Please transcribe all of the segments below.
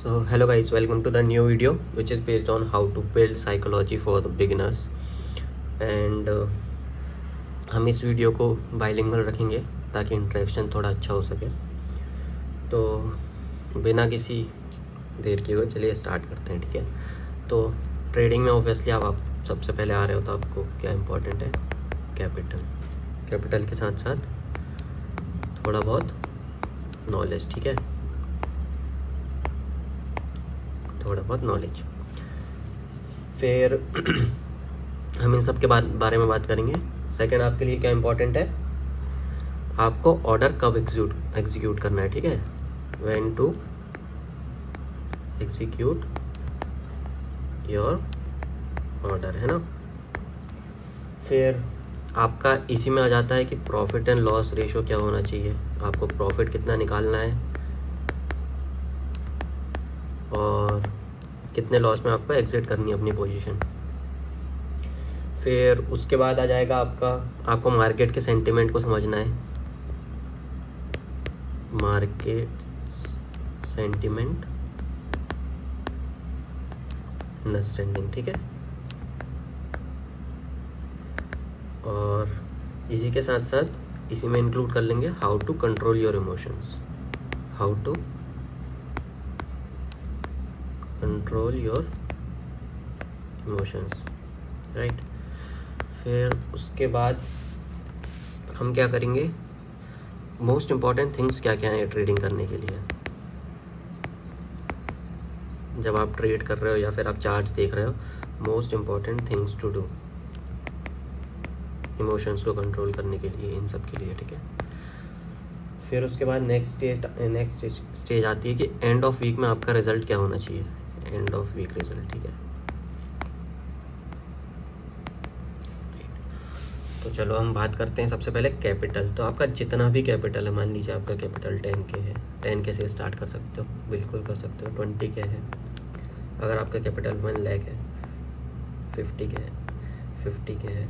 So hello guys, welcome to the new video which is based on how to build psychology for the beginners and हम इस video को bilingual रखेंगे ताकि interaction थोड़ा अच्छा हो सके। तो बिना किसी देर किए हुए चलिए स्टार्ट करते हैं, ठीक है। तो ट्रेडिंग में ऑब्वियसली आप सबसे पहले आ रहे हो तो आपको क्या इम्पोर्टेंट है, कैपिटल के साथ साथ थोड़ा बहुत नॉलेज, ठीक है, थोड़ा बहुत नॉलेज। फिर हम इन सब के बारे में बात करेंगे। सेकंड, आपके लिए क्या इम्पोर्टेंट है, आपको ऑर्डर कब एग्जीक्यूट करना है, ठीक है, when to execute your order, है ना। फिर आपका इसी में आ जाता है कि प्रॉफिट एंड लॉस रेशो क्या होना चाहिए, आपको प्रॉफिट कितना निकालना है और कितने लॉस में आपको एग्जिट करनी है अपनी पोजीशन। फिर उसके बाद आ जाएगा आपको मार्केट के सेंटिमेंट को समझना है, मार्केट सेंटिमेंट अंडरस्टैंडिंग, ठीक है। और इसी के साथ साथ इसी में इंक्लूड कर लेंगे how to control your emotions, how to control your emotions, right. फिर उसके बाद हम क्या करेंगे, मोस्ट इम्पॉर्टेंट थिंग्स क्या क्या हैं ट्रेडिंग करने के लिए। जब आप ट्रेड कर रहे हो या फिर आप चार्ट्स देख रहे हो, most important things to do emotions को कंट्रोल करने के लिए, इन सब के लिए, ठीक है। फिर उसके बाद नेक्स्ट स्टेज आती है कि एंड ऑफ वीक में आपका रिजल्ट क्या होना चाहिए, एंड ऑफ वीक रिजल्ट, ठीक है। तो चलो हम बात करते हैं सबसे पहले कैपिटल। तो आपका जितना भी कैपिटल है, मान लीजिए आपका कैपिटल 10K है, 10K से स्टार्ट कर सकते हो, बिल्कुल कर सकते हो। 20K है, अगर आपका कैपिटल 1 लाख है, 50K है, 50K है।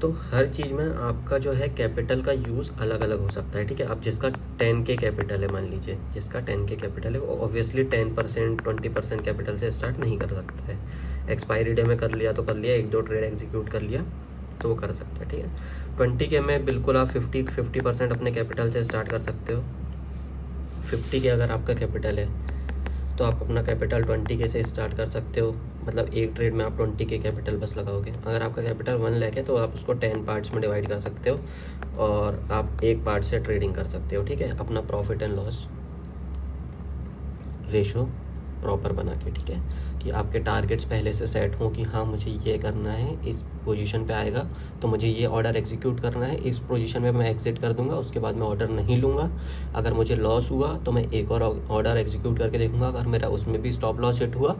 तो हर चीज़ में आपका जो है कैपिटल का यूज़ अलग अलग हो सकता है, ठीक है। अब जिसका 10K कैपिटल है, मान लीजिए जिसका 10K कैपिटल है, वो ऑब्वियसली 10% 20% कैपिटल से स्टार्ट नहीं कर सकता है। एक्सपायरी डे में कर लिया तो कर लिया, 1-2 ट्रेड एग्जीक्यूट कर लिया तो वो कर सकता है, ठीक है। 20K में बिल्कुल आप 50% अपने कैपिटल से स्टार्ट कर सकते हो। 50K अगर आपका कैपिटल है तो आप अपना कैपिटल 20K से स्टार्ट कर सकते हो, मतलब एक ट्रेड में आप 20K कैपिटल बस लगाओगे। अगर आपका कैपिटल 1 लाख है तो आप उसको 10 पार्ट्स में डिवाइड कर सकते हो और आप एक पार्ट से ट्रेडिंग कर सकते हो, ठीक है, अपना profit and loss ratio proper बना के, ठीक है, कि आपके टारगेट्स पहले से सेट हों कि हाँ मुझे ये करना है, इस पोजीशन पे आएगा तो मुझे ये ऑर्डर एग्जीक्यूट करना है, इस पोजीशन में मैं एग्जिट कर दूंगा, उसके बाद मैं ऑर्डर नहीं लूँगा। अगर मुझे लॉस हुआ तो मैं एक और ऑर्डर एग्जीक्यूट करके देखूंगा, अगर मेरा उसमें भी स्टॉप लॉस हिट हुआ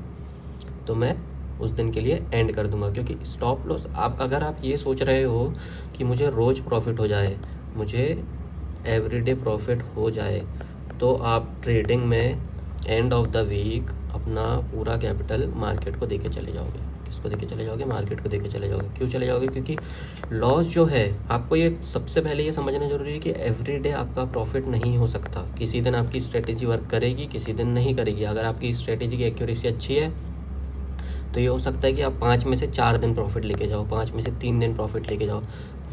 तो मैं उस दिन के लिए एंड कर दूंगा। क्योंकि स्टॉप लॉस अगर आप ये सोच रहे हो कि मुझे रोज़ प्रॉफिट हो जाए, मुझे एवरीडे प्रॉफिट हो जाए, तो आप ट्रेडिंग में एंड ऑफ द वीक अपना पूरा कैपिटल मार्केट को देके चले जाओगे। किसको देके चले जाओगे, मार्केट को देके चले जाओगे। क्यों चले जाओगे, क्योंकि लॉस जो है, आपको ये सबसे पहले ये समझना जरूरी है कि एवरीडे आपका प्रॉफिट नहीं हो सकता। किसी दिन आपकी स्ट्रेटेजी वर्क करेगी, किसी दिन नहीं करेगी। अगर आपकी स्ट्रेटेजी की एक्यूरेसी अच्छी है तो ये हो सकता है कि आप 5 में से 4 दिन प्रॉफिट लेके जाओ, 5 में से 3 दिन प्रॉफिट लेके जाओ।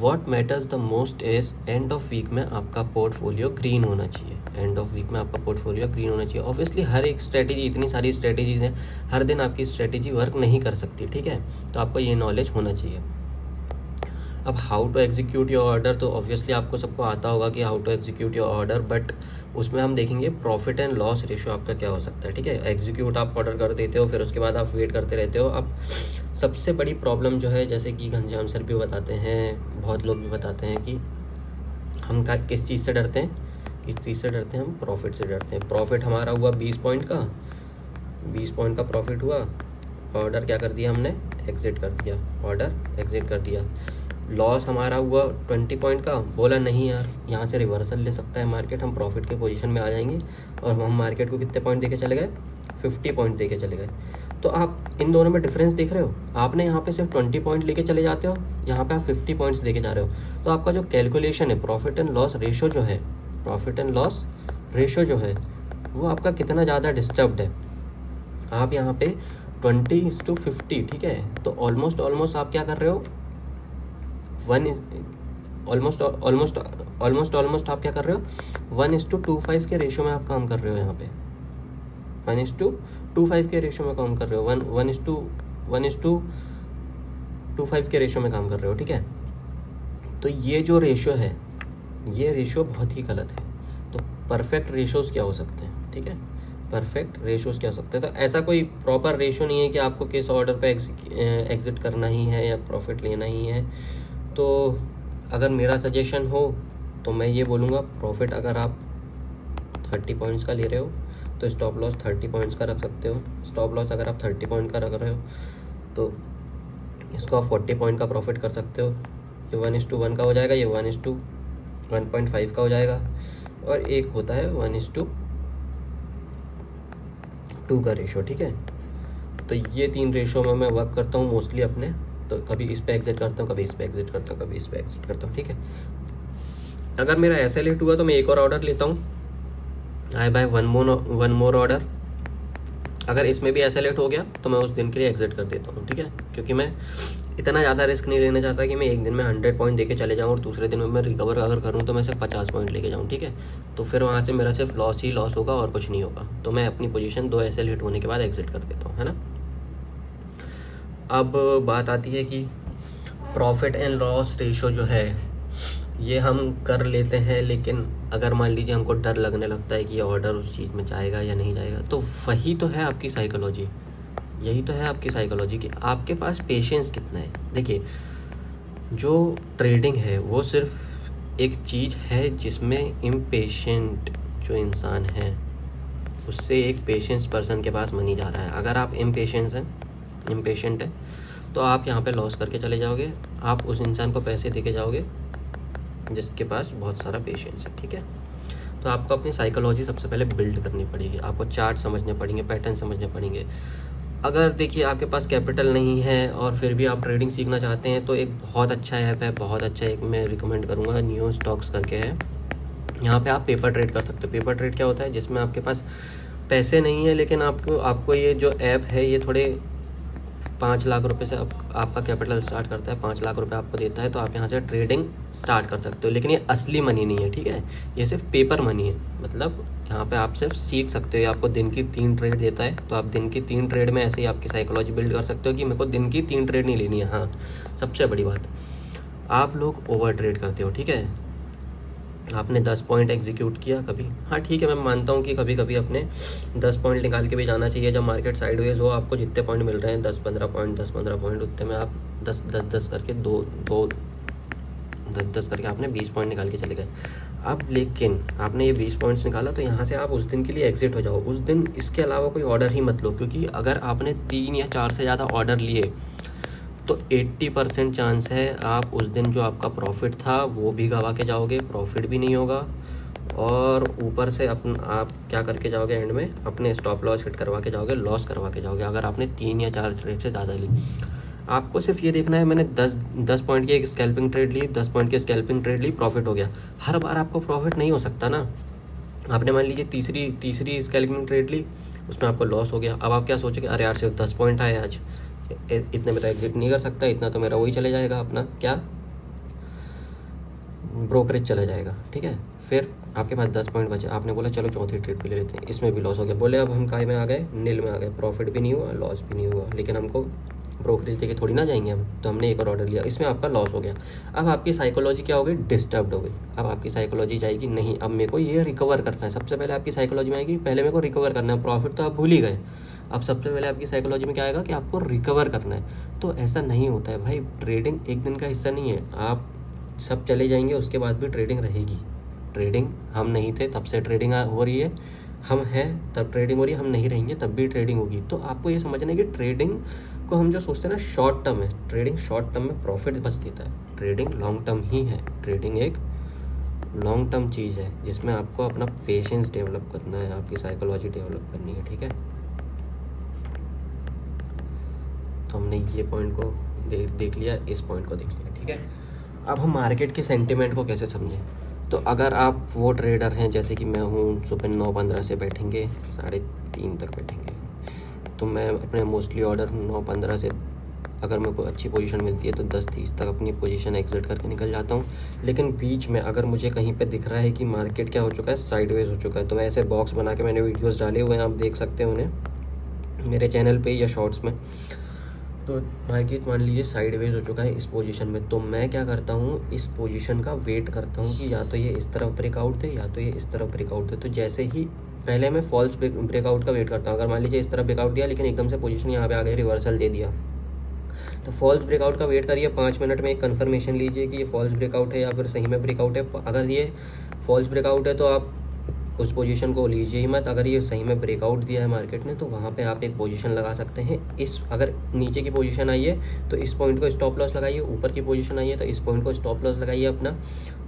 What matters the most is end of week में आपका पोर्टफोलियो ग्रीन होना चाहिए, एंड ऑफ वीक में आपका पोर्टफोलियो ग्रीन होना चाहिए। ऑब्वियसली हर एक स्ट्रेटेजी, इतनी सारी स्ट्रेटेजीज हैं, हर दिन आपकी स्ट्रेटेजी वर्क नहीं कर सकती, ठीक है, तो आपको ये नॉलेज होना चाहिए। अब how to execute your order, तो ऑब्वियसली आपको सबको आता होगा कि how to execute your order, but उसमें हम देखेंगे प्रॉफिट एंड लॉस रेशो आपका क्या हो सकता है, ठीक है। एग्जीक्यूट आप ऑर्डर कर देते हो, फिर उसके बाद आप वेट करते रहते हो। अब सबसे बड़ी प्रॉब्लम जो है, जैसे कि घनश्याम सर भी बताते हैं, बहुत लोग भी बताते हैं कि हम किस चीज़ से डरते हैं, किस चीज़ से डरते हैं, हम प्रॉफिट से डरते हैं। प्रॉफिट हमारा हुआ 20 पॉइंट का, 20 पॉइंट का प्रॉफिट हुआ, ऑर्डर क्या कर दिया हमने, एग्जिट कर दिया, ऑर्डर एग्जिट कर दिया। लॉस हमारा हुआ 20 पॉइंट का, बोला नहीं यार यहाँ से रिवर्सल ले सकता है मार्केट, हम प्रॉफिट के पोजीशन में आ जाएंगे, और हम मार्केट को कितने पॉइंट देके चले गए, 50 पॉइंट देके चले गए। तो आप इन दोनों में डिफरेंस देख रहे हो, आपने यहाँ पे सिर्फ 20 पॉइंट लेके चले जाते हो, यहाँ पे आप 50 पॉइंट्स लेके जा रहे हो। तो आपका जो कैलकुलेशन है, प्रॉफिट एंड लॉस रेशो जो है, प्रॉफिट एंड लॉस रेशो जो है वो आपका कितना ज़्यादा डिस्टर्ब्ड है। आप यहाँ पे 20:50, ठीक है, तो ऑलमोस्ट आप क्या कर रहे हो, ऑलमोस्ट आप क्या कर रहे हो, 1:25 के रेशियो में आप काम कर रहे हो। यहाँ पे 1:25 के रेशियो में काम कर रहे हो, 1:25 के रेशियो में काम कर रहे हो, ठीक है। तो ये जो रेशियो है, ये रेशियो बहुत ही गलत है। तो परफेक्ट रेशियोज़ क्या हो सकते हैं, ठीक है, परफेक्ट रेशियोज़ क्या हो सकते हैं। तो ऐसा कोई प्रॉपर रेशियो नहीं है कि आपको किस ऑर्डर पे एग्जिट करना ही है या प्रॉफिट लेना ही है। तो अगर मेरा सजेशन हो तो मैं ये बोलूँगा, प्रॉफिट अगर आप 30 पॉइंट्स का ले रहे हो तो स्टॉप लॉस 30 पॉइंट्स का रख सकते हो। स्टॉप लॉस अगर आप 30 पॉइंट का रख रहे हो तो इसको आप 40 पॉइंट का प्रॉफिट कर सकते हो। ये 1:1 का हो जाएगा, ये 1:1.5 का हो जाएगा, और एक होता है 1:2 का रेशो, ठीक है। तो ये 3 रेशो में मैं वर्क करता हूँ मोस्टली अपने। तो कभी इस पे एग्जिट करता हूँ, कभी इस पे एग्जिट करता हूँ, कभी इस पे एग्जिट करता हूँ, ठीक है। अगर मेरा SL हिट हुआ तो मैं एक और ऑर्डर लेता हूँ, आई बाय वन मोर ऑर्डर। अगर इसमें भी SL हिट हो गया तो मैं उस दिन के लिए एग्जिट कर देता हूँ, ठीक है, क्योंकि मैं इतना ज़्यादा रिस्क नहीं लेना चाहता कि मैं एक दिन में 100 पॉइंट देके चले जाऊँ और दूसरे दिन में मैं रिकवर अगर करूँ तो मैं सिर्फ 50 पॉइंट लेके जाऊँ, ठीक है। तो फिर वहाँ से मेरा सिर्फ लॉस ही लॉस होगा और कुछ नहीं होगा। तो मैं अपनी पोजीशन 2 SL हिट होने के बाद एग्जिट कर देता हूँ, है ना। अब बात आती है कि प्रॉफिट एंड लॉस रेशो जो है ये हम कर लेते हैं, लेकिन अगर मान लीजिए हमको डर लगने लगता है कि ये ऑर्डर उस चीज़ में जाएगा या नहीं जाएगा, तो वही तो है आपकी साइकोलॉजी, यही तो है आपकी साइकोलॉजी कि आपके पास पेशेंस कितना है। देखिए, जो ट्रेडिंग है वो सिर्फ एक चीज़ है जिसमें इम्पेशेंट जो इंसान है उससे एक पेशेंस पर्सन के पास मनी जा रहा है। अगर आप इम्पेशेंट है तो आप यहाँ पे लॉस करके चले जाओगे, आप उस इंसान को पैसे दे के जाओगे जिसके पास बहुत सारा पेशेंस है, ठीक है। तो आपको अपनी साइकोलॉजी सबसे पहले बिल्ड करनी पड़ेगी, आपको चार्ट समझने पड़ेंगे, पैटर्न समझने पड़ेंगे। अगर देखिए आपके पास कैपिटल नहीं है और फिर भी आप ट्रेडिंग सीखना चाहते हैं तो एक बहुत अच्छा ऐप है, बहुत अच्छा एक मैं रिकमेंड करूँगा, न्यू स्टॉक्स करके है। यहाँ पे आप पेपर ट्रेड कर सकते हो। पेपर ट्रेड क्या होता है, जिसमें आपके पास पैसे नहीं है लेकिन आपको ये जो ऐप है ये थोड़े 5 लाख रुपए से आपका कैपिटल स्टार्ट करता है, 5 लाख रुपए आपको देता है, तो आप यहाँ से ट्रेडिंग स्टार्ट कर सकते हो। लेकिन ये असली मनी नहीं है, ठीक है, ये सिर्फ पेपर मनी है। मतलब यहाँ पे आप सिर्फ सीख सकते हो। ये आपको दिन की 3 ट्रेड देता है, तो आप दिन की 3 ट्रेड में ऐसे ही आपकी साइकोलॉजी बिल्ड कर सकते हो कि मेरे को दिन की 3 ट्रेड नहीं लेनी है। हाँ, सबसे बड़ी बात, आप लोग ओवर ट्रेड करते हो, ठीक है। आपने 10 पॉइंट एग्जीक्यूट किया कभी, हाँ ठीक है, मैं मानता हूँ कि कभी कभी अपने 10 पॉइंट निकाल के भी जाना चाहिए। जब मार्केट साइडवेज हो, आपको जितने पॉइंट मिल रहे हैं 10-15 पॉइंट उतने में आप 10 करके 10 करके आपने 20 पॉइंट निकाल के चले गए। अब लेकिन आपने ये 20 पॉइंट्स निकाला तो यहाँ से आप उस दिन के लिए एग्जिट हो जाओ। उस दिन इसके अलावा कोई ऑर्डर ही मत लो, क्योंकि अगर आपने 3 या 4 से ज़्यादा ऑर्डर लिए तो 80% चांस है आप उस दिन जो आपका प्रॉफिट था वो भी गवा के जाओगे, प्रॉफिट भी नहीं होगा, और ऊपर से आप क्या करके जाओगे, एंड में अपने स्टॉप लॉस हिट करवा के जाओगे, लॉस करवा के जाओगे। अगर आपने 3 या 4 ट्रेड से ज़्यादा ली, आपको सिर्फ ये देखना है मैंने 10 पॉइंट की एक स्कैल्पिंग ट्रेड ली, 10 पॉइंट की स्कैल्पिंग ट्रेड ली, प्रॉफिट हो गया। हर बार आपको प्रॉफिट नहीं हो सकता ना। आपने मान लीजिए तीसरी स्कैल्पिंग ट्रेड ली, उसमें आपको लॉस हो गया। अब आप क्या सोचोगे, अरे यार सिर्फ 10 पॉइंट आए आज, इतने में तो एग्जिट नहीं कर सकता, इतना तो मेरा वही चले जाएगा, अपना क्या ब्रोकरेज चला जाएगा, ठीक है। फिर आपके पास 10 पॉइंट बचे, आपने बोला चलो चौथी ट्रेड भी ले लेते हैं, इसमें भी लॉस हो गया। बोले अब हम काय में आ गए, नील में आ गए, प्रॉफिट भी नहीं हुआ, लॉस भी नहीं हुआ, लेकिन हमको ब्रोकरेज देके थोड़ी ना जाएंगे हम, तो हमने एक और ऑर्डर लिया, इसमें आपका लॉस हो गया। अब आपकी साइकोलॉजी क्या हो गई, डिस्टर्ब्ड हो गई। अब आपकी साइकोलॉजी जाएगी, नहीं अब मेरे को ये रिकवर करना है। सबसे पहले आपकी साइकोलॉजी में आएगी, पहले मेरे को रिकवर करना है, प्रॉफिट तो आप भूल ही गए। अब सबसे पहले आपकी साइकोलॉजी में क्या आएगा कि आपको रिकवर करना है। तो ऐसा नहीं होता है भाई, ट्रेडिंग एक दिन का हिस्सा नहीं है। आप सब चले जाएंगे उसके बाद भी ट्रेडिंग रहेगी। ट्रेडिंग हम नहीं थे तब से ट्रेडिंग हो रही है, हम हैं तब ट्रेडिंग हो रही है, हम नहीं रहेंगे तब भी ट्रेडिंग होगी। तो आपको ये समझना है कि ट्रेडिंग को हम जो सोचते हैं ना शॉर्ट टर्म है, ट्रेडिंग शॉर्ट टर्म में प्रॉफिट बस देता है। ट्रेडिंग लॉन्ग टर्म ही है। ट्रेडिंग एक लॉन्ग टर्म चीज़ है जिसमें आपको अपना पेशेंस डेवलप करना है, आपकी साइकोलॉजी डेवलप करनी है, ठीक है। तो हमने ये पॉइंट को देख लिया, इस पॉइंट को देख लिया, ठीक है। अब हम मार्केट के सेंटिमेंट को कैसे समझें। तो तो अगर आप वो ट्रेडर हैं जैसे कि मैं हूँ, सुबह 9:15 से बैठेंगे 3:30 तक बैठेंगे, तो मैं अपने मोस्टली ऑर्डर 9:15 से अगर मेरे को अच्छी पोजीशन मिलती है तो 10:30 तक अपनी पोजीशन एग्जिट करके निकल जाता हूँ। लेकिन बीच में अगर मुझे कहीं पे दिख रहा है कि मार्केट क्या हो चुका है, साइडवेज हो चुका है, तो मैं ऐसे बॉक्स बना के मैंने वीडियोस डाले हुए हैं, आप देख सकते हैं उन्हें मेरे चैनल पे या शॉर्ट्स में। तो मार्केट मान लीजिए साइडवेज हो चुका है इस पोजीशन में, तो मैं क्या करता हूँ, इस पोजीशन का वेट करता हूँ कि या तो ये इस तरफ ब्रेकआउट दे या तो ये इस तरफ ब्रेकआउट दे। तो जैसे ही पहले मैं फॉल्स ब्रेकआउट का वेट करता हूँ, अगर मान लीजिए इस तरफ ब्रेकआउट दिया लेकिन एकदम से पोजीशन यहाँ पे आ गई, रिवर्सल दे दिया, तो फॉल्स ब्रेकआउट का वेट करिए, 5 मिनट में एक कन्फर्मेशन लीजिए कि ये फॉल्स ब्रेकआउट है या फिर सही में ब्रेकआउट है। अगर ये फॉल्स ब्रेकआउट है तो आप उस पोजीशन को लीजिए ही मत। अगर ये सही में ब्रेकआउट दिया है मार्केट ने तो वहाँ पे आप एक पोजीशन लगा सकते हैं। इस अगर नीचे की पोजीशन आई है तो इस पॉइंट को स्टॉप लॉस लगाइए, ऊपर की पोजीशन आई है तो इस पॉइंट को स्टॉप लॉस लगाइए अपना,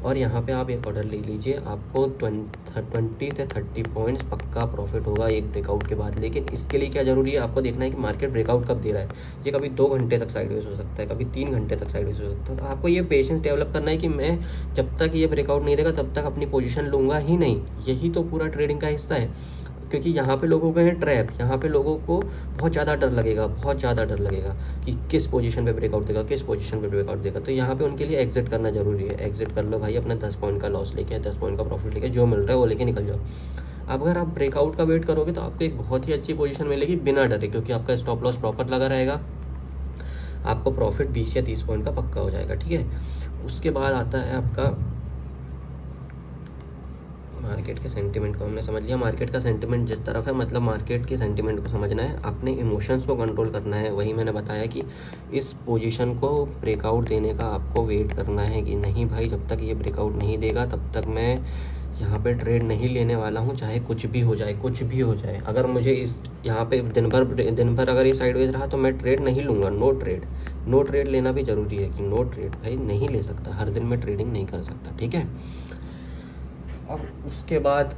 और यहाँ पे आप एक ऑर्डर ले लीजिए। आपको 20 से 30 पॉइंट्स पक्का प्रॉफिट होगा एक ब्रेकआउट के बाद। लेकिन इसके लिए क्या ज़रूरी है, आपको देखना है कि मार्केट ब्रेकआउट कब दे रहा है। ये कभी 2 घंटे तक साइडवेज हो सकता है, कभी 3 घंटे तक साइडवेज हो सकता है। तो आपको ये पेशेंस डेवलप करना है कि मैं जब तक ये ब्रेकआउट नहीं देगा तब तक अपनी पोजीशन लूँगा ही नहीं। यही तो पूरा ट्रेडिंग का हिस्सा है। क्योंकि यहाँ पे लोगों को है ट्रैप, यहाँ पे लोगों को बहुत ज़्यादा डर लगेगा, बहुत ज़्यादा डर लगेगा कि किस पोजीशन पे ब्रेकआउट देगा, किस पोजीशन पे ब्रेकआउट देगा। तो यहाँ पे उनके लिए एग्जिट करना जरूरी है। एग्जिट कर लो भाई, अपना 10 पॉइंट का लॉस लेके, 10 पॉइंट का प्रॉफिट लेके, जो मिल रहा है वो लेके निकल जाओ। अब अगर आप ब्रेकआउट का वेट करोगे तो आपको एक बहुत ही अच्छी पोजीशन मिलेगी बिना डरे, क्योंकि आपका स्टॉप लॉस प्रॉपर लगा रहेगा। आपको प्रॉफिट 20 या 30 पॉइंट का पक्का हो जाएगा, ठीक है। उसके बाद आता है आपका मार्केट के सेंटिमेंट को हमने समझ लिया। मार्केट का सेंटिमेंट जिस तरफ है, मतलब मार्केट के सेंटिमेंट को समझना है, अपने इमोशंस को कंट्रोल करना है। वही मैंने बताया कि इस पोजीशन को ब्रेकआउट देने का आपको वेट करना है कि नहीं भाई, जब तक ये ब्रेकआउट नहीं देगा तब तक मैं यहाँ पे ट्रेड नहीं लेने वाला हूँ, चाहे कुछ भी हो जाए, कुछ भी हो जाए। अगर मुझे इस यहाँ पे दिन भर अगर ये साइडवेज रहा तो मैं ट्रेड नहीं लूँगा। नो ट्रेड लेना भी ज़रूरी है कि नो ट्रेड भाई नहीं ले सकता, हर दिन में ट्रेडिंग नहीं कर सकता, ठीक है। अब उसके बाद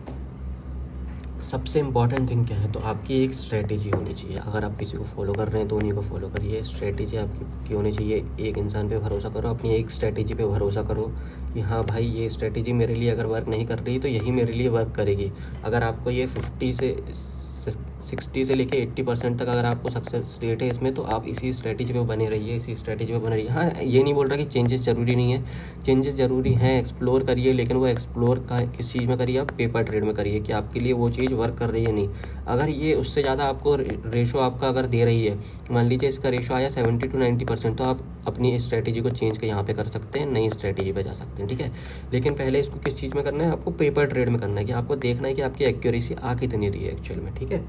सबसे इम्पॉर्टेंट थिंग क्या है, तो आपकी एक स्ट्रेटेजी होनी चाहिए। अगर आप किसी को फॉलो कर रहे हैं तो उन्हीं को फॉलो करिए। स्ट्रेटेजी आपकी होनी चाहिए। एक इंसान पे भरोसा करो, अपनी एक स्ट्रेटेजी पे भरोसा करो कि हाँ भाई ये स्ट्रेटेजी मेरे लिए अगर वर्क नहीं कर रही तो यही मेरे लिए वर्क करेगी। अगर आपको ये 60 से लेके 80% तक अगर आपको सक्सेस रेट है इसमें, तो आप इसी स्ट्रेटेजी पे बने रहिए, इसी स्ट्रेटेजी पे बने रहिए। हाँ, ये नहीं बोल रहा कि चेंजेस ज़रूरी नहीं है, चेंजेस ज़रूरी हैं, एक्सप्लोर करिए, लेकिन वो एक्सप्लोर का किस चीज़ में करिए, आप पेपर ट्रेड में करिए कि आपके लिए वो चीज़ वर्क कर रही है नहीं। अगर ये उससे ज़्यादा आपको रेशो आपका अगर दे रही है, मान लीजिए इसका रेशो आया 70 to 90%, तो आप अपनी स्ट्रेटेजी को चेंज के यहाँ पे कर सकते हैं, नई स्ट्रेटेजी पे जा सकते हैं, ठीक है। लेकिन पहले इसको किस चीज़ में करना है, आपको पेपर ट्रेड में करना है कि आपको देखना है कि आपकी एक्यूरेसी आ कितनी रही है एक्चुअल में, ठीक है।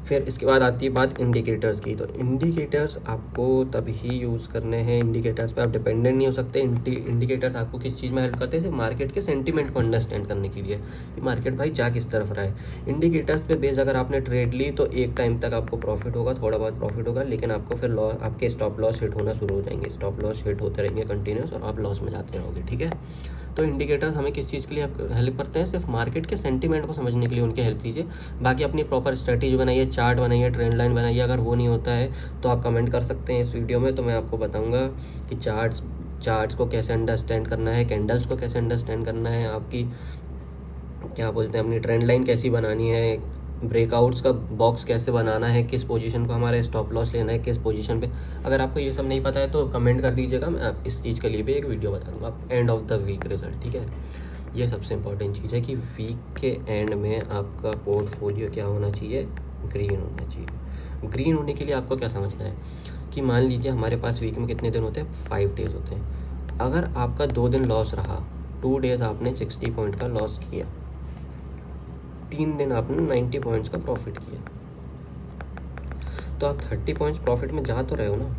फिर इसके बाद आती है बात इंडिकेटर्स की। तो इंडिकेटर्स आपको तभी यूज़ करने हैं, इंडिकेटर्स पे आप डिपेंडेंट नहीं हो सकते। इंडिकेटर्स आपको किस चीज़ में हेल्प करते हैं, सिर्फ मार्केट के सेंटीमेंट को अंडरस्टैंड करने के लिए कि मार्केट भाई जा किस तरफ रहा है। इंडिकेटर्स पे बेस अगर आपने ट्रेड ली तो एक टाइम तक आपको प्रॉफिट होगा, थोड़ा बहुत प्रॉफिट होगा, लेकिन आपको फिर लॉस, आपके स्टॉप लॉस हिट होना शुरू हो जाएंगे। स्टॉप लॉस हिट होते रहेंगे कंटिन्यूस और आप लॉस में जाते रहोगे, ठीक है। तो इंडिकेटर्स हमें किस चीज़ के लिए हेल्प करते हैं, सिर्फ मार्केट के सेंटीमेंट को समझने के लिए उनकी हेल्प लीजिए। बाकी अपनी प्रॉपर स्ट्रेटेजी बनाइए, चार्ट बनाइए, ट्रेंड लाइन बनाइए। अगर वो नहीं होता है तो आप कमेंट कर सकते हैं इस वीडियो में, तो मैं आपको बताऊंगा कि चार्ट्स को कैसे अंडरस्टैंड करना है, कैंडल्स को कैसे अंडरस्टैंड करना है, आपकी क्या बोलते हैं अपनी ट्रेंड लाइन कैसी बनानी है, ब्रेकआउट्स का बॉक्स कैसे बनाना है, किस पोजीशन को हमारे स्टॉप लॉस लेना है, किस पोजीशन पे। अगर आपको ये सब नहीं पता है तो कमेंट कर दीजिएगा, मैं इस चीज़ के लिए भी एक वीडियो बता दूँगा। End of the week result, ठीक है। ये सबसे इंपॉर्टेंट चीज़ है कि वीक के एंड में आपका पोर्टफोलियो क्या होना चाहिए, ग्रीन होना चाहिए। ग्रीन होने के लिए आपको क्या समझना है कि मान लीजिए हमारे पास वीक में कितने दिन होते हैं, 5 डेज होते हैं। अगर आपका 2 दिन लॉस रहा, 2 डेज आपने 60 पॉइंट का लॉस किया, 3 दिन आपने 90 पॉइंट्स का प्रॉफिट किया, तो आप 30 पॉइंट्स प्रॉफिट में जा तो रहे हो ना।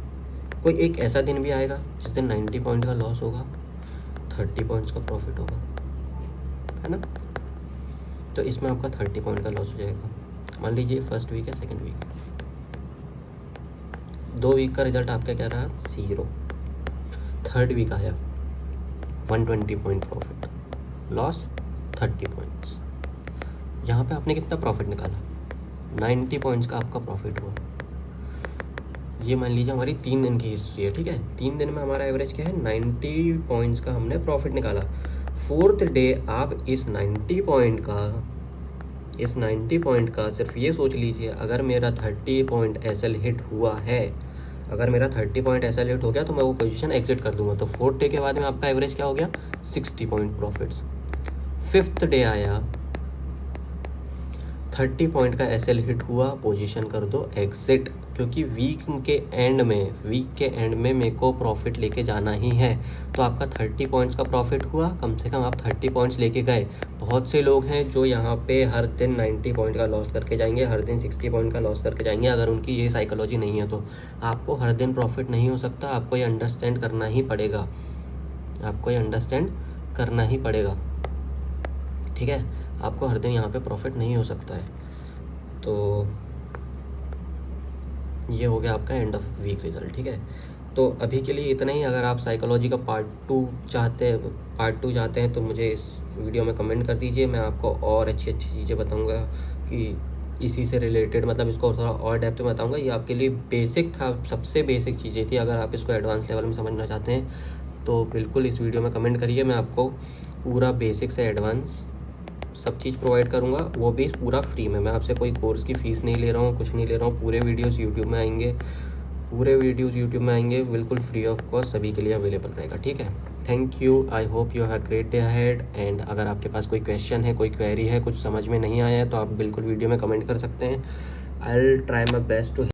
कोई एक ऐसा दिन भी आएगा जिस दिन 90 पॉइंट का लॉस होगा, 30 पॉइंट्स का प्रॉफिट होगा, है ना। तो इसमें आपका 30 पॉइंट का लॉस हो जाएगा। मान लीजिए फर्स्ट वीक है, सेकंड वीक, 2 वीक का रिजल्ट आपका क्या रहा, 0। थर्ड वीक आया 120 पॉइंट प्रॉफिट, लॉस 30 पॉइंट्स। यहाँ पे आपने कितना प्रॉफिट निकाला, 90 पॉइंट्स का आपका प्रॉफिट हुआ। ये मान लीजिए हमारी 3 दिन की हिस्ट्री है, ठीक है। 3 दिन में हमारा एवरेज क्या है, 90 पॉइंट्स का हमने प्रॉफिट निकाला। 4th डे आप इस 90 पॉइंट का सिर्फ ये सोच लीजिए, अगर मेरा 30 पॉइंट एसएल हिट हुआ है, अगर मेरा 30 पॉइंट एसएल हिट हो गया तो मैं वो पोजीशन एग्जिट कर दूंगा। तो 4th डे के बाद में आपका एवरेज क्या हो गया, 60 पॉइंट प्रॉफिट्स। 5th डे आया, 30 पॉइंट का एसएल हिट हुआ, पोजीशन कर दो एग्जिट, क्योंकि वीक के एंड में मेरे को प्रॉफिट लेके जाना ही है। तो आपका 30 पॉइंट्स का प्रॉफिट हुआ, कम से कम आप 30 पॉइंट्स लेके गए। बहुत से लोग हैं जो यहाँ पे हर दिन 90 पॉइंट का लॉस करके जाएंगे, हर दिन 60 पॉइंट का लॉस करके जाएंगे। अगर उनकी ये साइकोलॉजी नहीं है तो आपको हर दिन प्रॉफिट नहीं हो सकता। आपको ये अंडरस्टैंड करना ही पड़ेगा, ठीक है। आपको हर दिन यहाँ पे प्रॉफिट नहीं हो सकता है। तो ये हो गया आपका एंड ऑफ वीक रिजल्ट, ठीक है। तो अभी के लिए इतना ही। अगर आप साइकोलॉजी का पार्ट टू चाहते हैं तो मुझे इस वीडियो में कमेंट कर दीजिए। मैं आपको और अच्छी चीज़ें बताऊंगा कि इसी से रिलेटेड, मतलब इसको थोड़ा और डेप्थ में बताऊंगा। ये आपके लिए बेसिक था, सबसे बेसिक चीज़ें थी। अगर आप इसको एडवांस लेवल में समझना चाहते हैं तो बिल्कुल इस वीडियो में कमेंट करिए। मैं आपको पूरा बेसिक से एडवांस सब चीज़ प्रोवाइड करूंगा, वो भी पूरा फ्री में। मैं आपसे कोई कोर्स की फ़ीस नहीं ले रहा हूँ, कुछ नहीं ले रहा हूँ। पूरे वीडियोस यूट्यूब में आएंगे, बिल्कुल फ्री ऑफ कॉस्ट, सभी के लिए अवेलेबल रहेगा, ठीक है। Thank you, I hope you have great day ahead. And अगर आपके पास कोई क्वेश्चन है, कोई क्वेरी है, कुछ समझ में नहीं आया है तो आप बिल्कुल वीडियो में कमेंट कर सकते हैं। I will try my best to